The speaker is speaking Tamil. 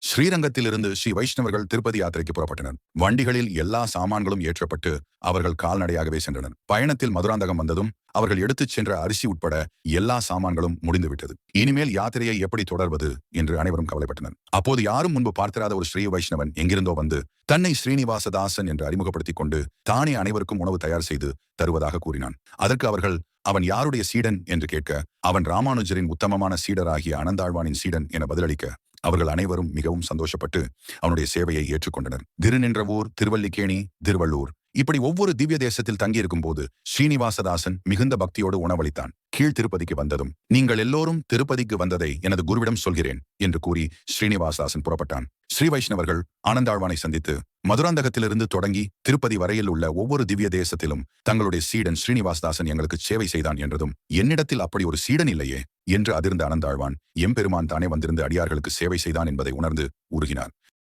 ஸ்ரீரங்கத்திலிருந்து ஸ்ரீ வைஷ்ணவர்கள் திருப்பதி யாத்திரைக்கு புறப்பட்டனர். வண்டிகளில் எல்லா சாமான்களும் ஏற்றப்பட்டு அவர்கள் கால்நடையாகவே சென்றனர். பயணத்தில் மதுராந்தகம் வந்ததும் அவர்கள் எடுத்துச் சென்ற அரிசி உட்பட எல்லா சாமான்களும் முடிந்துவிட்டது. இனிமேல் யாத்திரையை எப்படி தொடர்வது என்று அனைவரும் கவலைப்பட்டனர். அப்போது யாரும் முன்பு பார்த்திராத ஒரு ஸ்ரீ வைஷ்ணவன் எங்கிருந்தோ வந்து தன்னை ஸ்ரீனிவாசதாசன் என்று அறிமுகப்படுத்திக் கொண்டு தானே அனைவருக்கும் உணவு தயார் செய்து தருவதாக கூறினான். அதற்கு அவர்கள் அவன் யாருடைய சீடன் என்று கேட்க, அவன் ராமானுஜரின் உத்தமமான சீடராகிய அனந்தாழ்வானின் சீடன் என பதிலளிக்க, அவர்கள் அனைவரும் மிகவும் சந்தோஷப்பட்டு அவனுடைய சேவையை ஏற்றுக்கொண்டனர். திருநின்றவூர், திருவல்லிக்கேணி, திருவள்ளூர் இப்படி ஒவ்வொரு திவ்ய தேசத்தில் தங்கியிருக்கும் போது ஸ்ரீனிவாசதாசன் மிகுந்த பக்தியோடு உணவளித்தான். கீழ் திருப்பதிக்கு வந்ததும், நீங்கள் எல்லோரும் திருப்பதிக்கு வந்ததை எனது குருவிடம் சொல்கிறேன் என்று கூறி ஸ்ரீனிவாசதாசன் புறப்பட்டான். ஸ்ரீ வைஷ்ணவர்கள் ஆனந்தாழ்வானை சந்தித்து மதுராந்தகத்திலிருந்து தொடங்கி திருப்பதி வரையில் உள்ள ஒவ்வொரு திவ்ய தேசத்திலும் தங்களுடைய சீடன் ஸ்ரீனிவாசதாசன் எங்களுக்கு சேவை செய்தான் என்றதும், என்னிடத்தில் அப்படி ஒரு சீடன் இல்லையே என்று அதிர்ந்த அனந்தாழ்வான், எம்பெருமான் தானே வந்திருந்து அடியார்களுக்கு சேவை செய்தான் என்பதை உணர்ந்து உருகினார்.